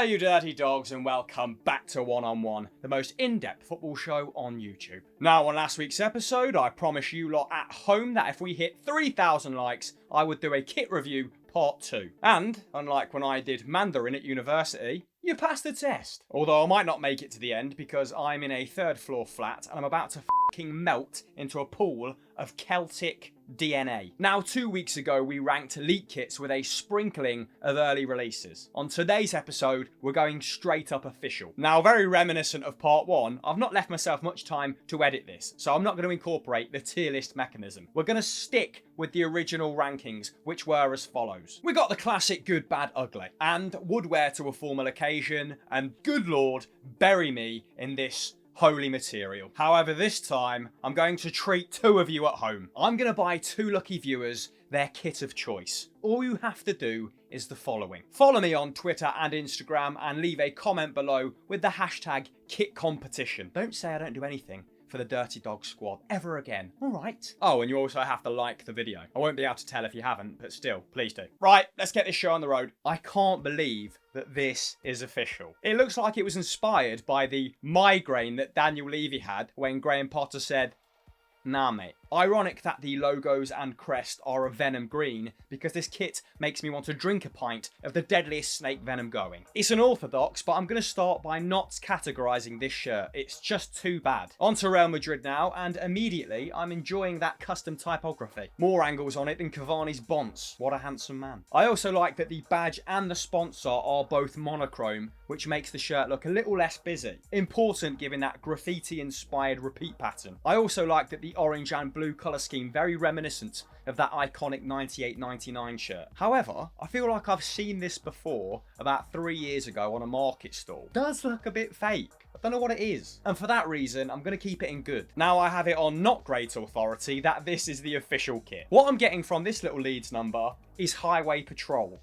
G'day you dirty dogs and welcome back to One on One, the most in-depth football show on YouTube. Now on last week's episode, I promised you lot at home that if we hit 3,000 likes, I would do a kit review part 2. And, unlike when I did Mandarin at university, you passed the test. Although I might not make it to the end because I'm in a 3rd floor flat and I'm about to fucking melt into a pool of Celtic DNA. Now 2 weeks ago we ranked elite kits with a sprinkling of early releases. On today's episode we're going straight up official. Now very reminiscent of part 1, I've not left myself much time to edit this, so I'm not going to incorporate the tier list mechanism. We're going to stick with the original rankings, which were as follows. We got the classic good, bad, ugly, and would wear to a formal occasion, and good lord, bury me in this holy material. However, this time, I'm going to treat 2 of you at home. I'm going to buy 2 lucky viewers their kit of choice. All you have to do is the following. Follow me on Twitter and Instagram and leave a comment below with the hashtag #KitCompetition. Don't say I don't do anything for the Dirty Dog Squad ever again. Alright. Oh, and you also have to like the video. I won't be able to tell if you haven't, but still, please do. Right, let's get this show on the road. I can't believe that this is official. It looks like it was inspired by the migraine that Daniel Levy had when Graham Potter said, "Nah, mate." Ironic that the logos and crest are a venom green because this kit makes me want to drink a pint of the deadliest snake venom going. It's unorthodox, but I'm going to start by not categorising this shirt. It's just too bad. On to Real Madrid now, and immediately I'm enjoying that custom typography. More angles on it than Cavani's Bonds. What a handsome man. I also like that the badge and the sponsor are both monochrome, which makes the shirt look a little less busy. Important given that graffiti-inspired repeat pattern. I also like that the orange and blue colour scheme very reminiscent of that iconic 98-99 shirt. However, I feel like I've seen this before about 3 years ago on a market stall. Does look a bit fake. I don't know what it is. And for that reason, I'm going to keep it in good. Now I have it on not great authority that this is the official kit. What I'm getting from this little Leeds number is Highway Patrol.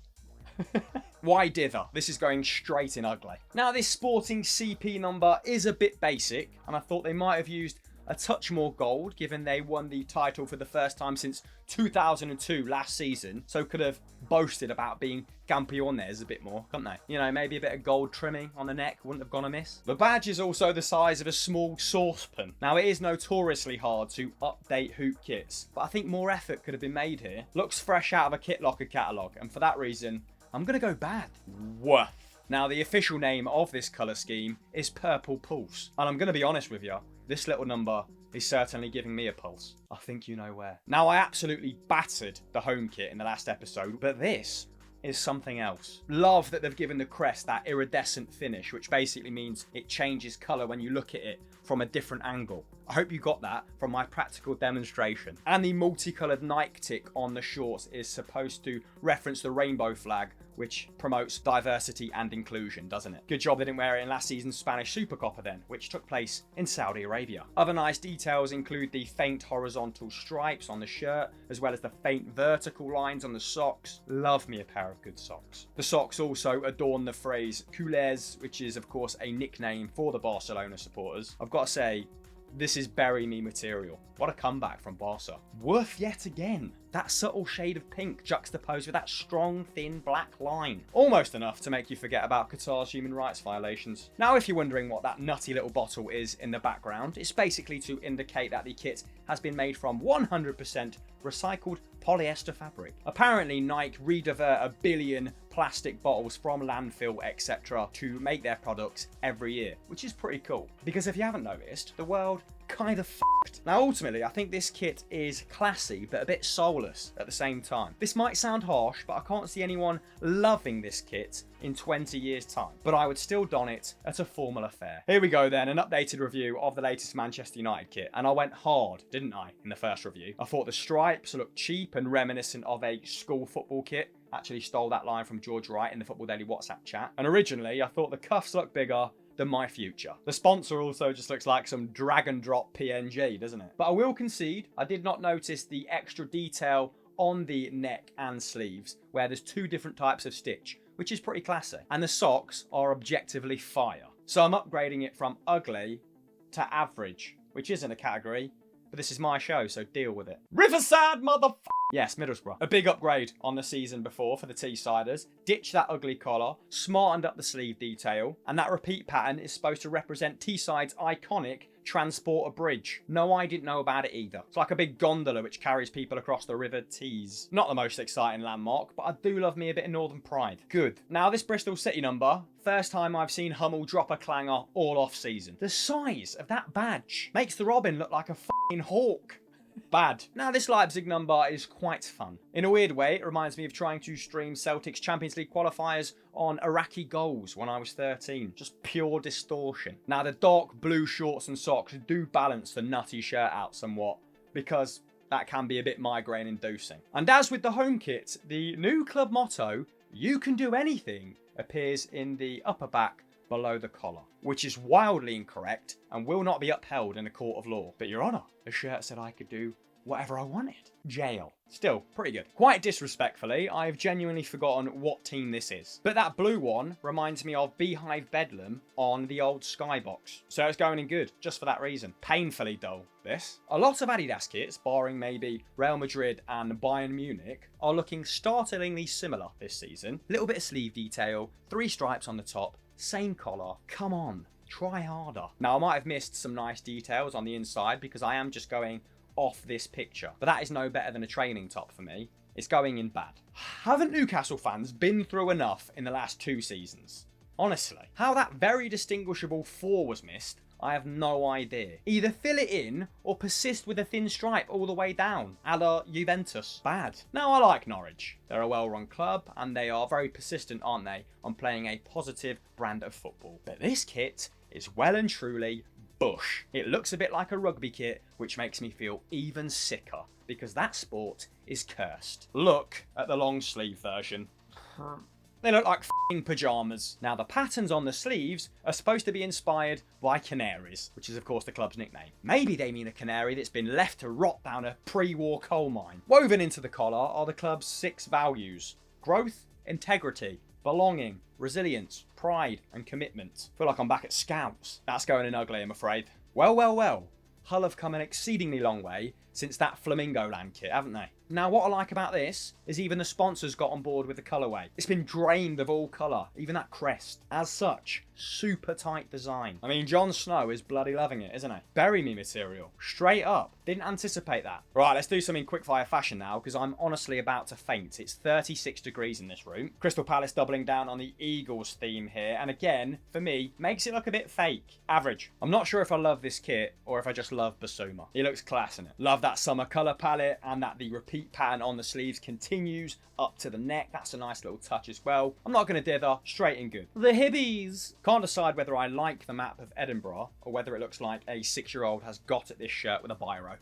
Why dither? This is going straight in ugly. Now this sporting CP number is a bit basic, and I thought they might have used a touch more gold given they won the title for the first time since 2002 last season, so could have boasted about being campeones a bit more, couldn't they? You know, maybe a bit of gold trimming on the neck wouldn't have gone amiss. The badge is also the size of a small saucepan. Now it is notoriously hard to update hoop kits, but I think more effort could have been made here. Looks fresh out of a Kit Locker catalogue, and for that reason I'm gonna go bad. Woof. Now the official name of this colour scheme is Purple Pulse, and I'm gonna be honest with you, this little number is certainly giving me a pulse. I think you know where. Now I absolutely battered the home kit in the last episode, but this is something else. Love that they've given the crest that iridescent finish, which basically means it changes colour when you look at it from a different angle. I hope you got that from my practical demonstration. And the multicoloured Nike tick on the shorts is supposed to reference the rainbow flag, which promotes diversity and inclusion, doesn't it? Good job they didn't wear it in last season's Spanish Supercopa then, which took place in Saudi Arabia. Other nice details include the faint horizontal stripes on the shirt, as well as the faint vertical lines on the socks. Love me a pair of good socks. The socks also adorn the phrase culés, which is of course a nickname for the Barcelona supporters. I've got to say, this is bury me material. What a comeback from Barca. Woof yet again. That subtle shade of pink juxtaposed with that strong, thin black line. Almost enough to make you forget about Qatar's human rights violations. Now, if you're wondering what that nutty little bottle is in the background, it's basically to indicate that the kit has been made from 100% recycled polyester fabric. Apparently, Nike redivert 1 billion plastic bottles from landfill, etc. to make their products every year, which is pretty cool. Because if you haven't noticed, the world kind of f***ed. Now ultimately, I think this kit is classy but a bit soulless at the same time. This might sound harsh, but I can't see anyone loving this kit in 20 years time, but I would still don it at a formal affair. Here we go then, an updated review of the latest Manchester United kit, and I went hard, didn't I, in the first review? I thought the stripes looked cheap and reminiscent of a school football kit. Actually stole that line from George Wright in the Football Daily WhatsApp chat. And originally, I thought the cuffs looked bigger than my future. The sponsor also just looks like some drag and drop PNG, doesn't it? But I will concede, I did not notice the extra detail on the neck and sleeves, where there's 2 different types of stitch, which is pretty classy. And the socks are objectively fire. So I'm upgrading it from ugly to average, which isn't a category, but this is my show, so deal with it. Riverside, motherfucker! Yes, Middlesbrough. A big upgrade on the season before for the Teessiders. Ditched that ugly collar, smartened up the sleeve detail, and that repeat pattern is supposed to represent Teesside's iconic Transporter Bridge. No, I didn't know about it either. It's like a big gondola which carries people across the River Tees. Not the most exciting landmark, but I do love me a bit of Northern pride. Good. Now this Bristol City number, first time I've seen Hummel drop a clanger all off season. The size of that badge makes the Robin look like a f***ing hawk. Bad. Now this Leipzig number is quite fun. In a weird way, it reminds me of trying to stream Celtic's Champions League qualifiers on Iraqi goals when I was 13. Just pure distortion. Now the dark blue shorts and socks do balance the nutty shirt out somewhat, because that can be a bit migraine inducing. And as with the home kit, the new club motto, "You can do anything," appears in the upper back below the collar, which is wildly incorrect and will not be upheld in a court of law. But Your Honour, the shirt said I could do whatever I wanted. Jail. Still, pretty good. Quite disrespectfully, I've genuinely forgotten what team this is. But that blue one reminds me of Beehive Bedlam on the old Skybox. So it's going in good, just for that reason. Painfully dull, this. A lot of Adidas kits, barring maybe Real Madrid and Bayern Munich, are looking startlingly similar this season. Little bit of sleeve detail, 3 stripes on the top, same collar. Come on, try harder. Now, I might have missed some nice details on the inside because I am just going off this picture, but that is no better than a training top for me. It's going in bad. Haven't Newcastle fans been through enough in the last 2 seasons? Honestly. How that very distinguishable 4 was missed, I have no idea. Either fill it in or persist with a thin stripe all the way down, a la Juventus. Bad. Now, I like Norwich. They're a well-run club and they are very persistent, aren't they, on playing a positive brand of football. But this kit is well and truly bush. It looks a bit like a rugby kit, which makes me feel even sicker because that sport is cursed. Look at the long sleeve version. They look like f***ing pyjamas. Now, the patterns on the sleeves are supposed to be inspired by canaries, which is, of course, the club's nickname. Maybe they mean a canary that's been left to rot down a pre-war coal mine. Woven into the collar are the club's 6 values: growth, integrity, belonging, resilience, pride, and commitment. I feel like I'm back at Scouts. That's going in ugly, I'm afraid. Well, well, well. Hull have come an exceedingly long way since that Flamingo Land kit, haven't they? Now, what I like about this is even the sponsors got on board with the colourway. It's been drained of all colour, even that crest. As such, super tight design. I mean, Jon Snow is bloody loving it, isn't he? Bury me material. Straight up. Didn't anticipate that. Right, let's do something quickfire fashion now, because I'm honestly about to faint. It's 36 degrees in this room. Crystal Palace doubling down on the Eagles theme here, and again, for me, makes it look a bit fake. Average. I'm not sure if I love this kit, or if I just love Basuma. He looks class in it. Love that summer colour palette, and that the repeat pattern on the sleeves continues up to the neck. That's a nice little touch as well. I'm not going to dither. Straight and good. The Hibbies. Can't decide whether I like the map of Edinburgh or whether it looks like a 6-year-old has got at this shirt with a biro.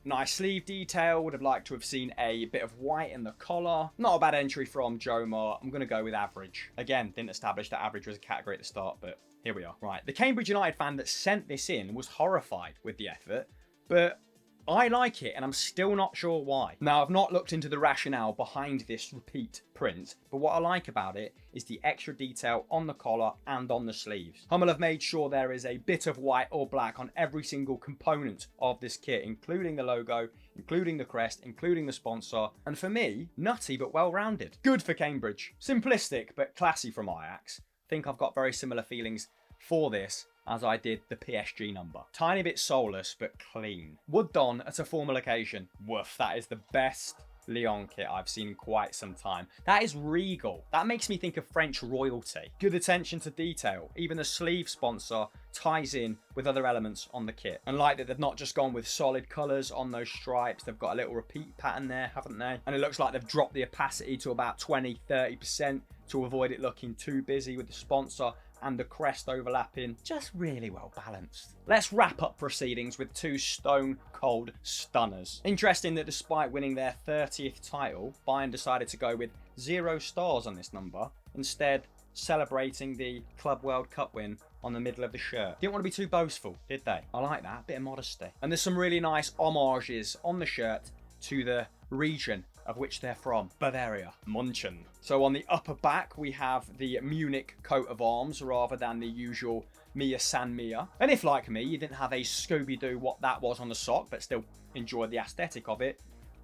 Nice sleeve detail. Would have liked to have seen a bit of white in the collar. Not a bad entry from Jomar. I'm going to go with average. Again, didn't establish that average was a category at the start, but here we are. Right. The Cambridge United fan that sent this in was horrified with the effort, but I like it, and I'm still not sure why. Now, I've not looked into the rationale behind this repeat print, but what I like about it is the extra detail on the collar and on the sleeves. Hummel have made sure there is a bit of white or black on every single component of this kit, including the logo, including the crest, including the sponsor, and for me, nutty but well-rounded. Good for Cambridge. Simplistic but classy from Ajax. I think I've got very similar feelings for this as I did the PSG number. Tiny bit soulless, but clean. Wood don at a formal occasion. Woof, that is the best Lyon kit I've seen in quite some time. That is regal. That makes me think of French royalty. Good attention to detail. Even the sleeve sponsor ties in with other elements on the kit. And like that, they've not just gone with solid colours on those stripes. They've got a little repeat pattern there, haven't they? And it looks like they've dropped the opacity to about 20-30% to avoid it looking too busy with the sponsor and the crest overlapping. Just really well balanced. Let's wrap up proceedings with 2 stone cold stunners. Interesting that despite winning their 30th title, Bayern decided to go with 0 stars on this number, instead celebrating the Club World Cup win on the middle of the shirt. Didn't want to be too boastful, did they? I like that, bit of modesty. And there's some really nice homages on the shirt to the region of which they're from, Bavaria, Munchen. So on the upper back, we have the Munich coat of arms rather than the usual Mia San Mia. And if, like me, you didn't have a Scooby-Doo what that was on the sock, but still enjoyed the aesthetic of it,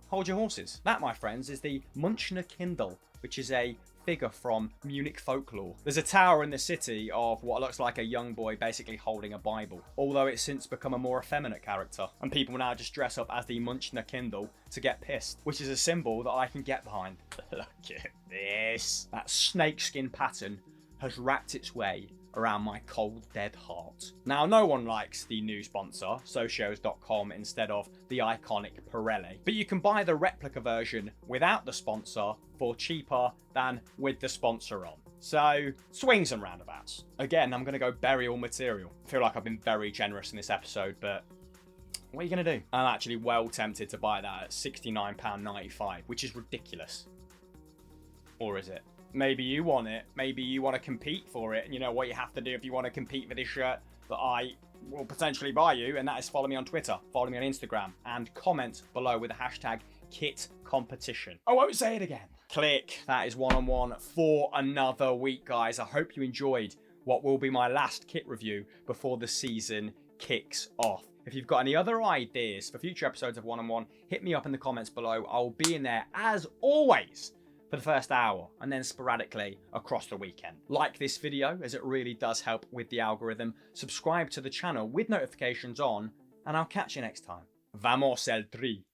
hold your horses. That, my friends, is the Münchner Kindle, which is a figure from Munich folklore. There's a tower in the city of what looks like a young boy basically holding a Bible, although it's since become a more effeminate character, and people now just dress up as the Münchner Kindle to get pissed, which is a symbol that I can get behind. Look at this. That snakeskin pattern has wrapped its way around my cold, dead heart. Now, no one likes the new sponsor, Socios.com, instead of the iconic Pirelli, but you can buy the replica version without the sponsor for cheaper than with the sponsor on. So, swings and roundabouts. Again, I'm going to go burial material. I feel like I've been very generous in this episode, but what are you going to do? I'm actually well tempted to buy that at £69.95, which is ridiculous. Or is it? Maybe you want it. Maybe you want to compete for it. And you know what you have to do if you want to compete for this shirt that I will potentially buy you, and that is follow me on Twitter, follow me on Instagram, and comment below with the hashtag #KitCompetition. I won't say it again. Click. That is one-on-one for another week, guys. I hope you enjoyed what will be my last kit review before the season kicks off. If you've got any other ideas for future episodes of one-on-one, hit me up in the comments below. I'll be in there, as always, for the first hour, and then sporadically across the weekend. Like this video, as it really does help with the algorithm. Subscribe to the channel with notifications on, and I'll catch you next time. Vamos el Tri.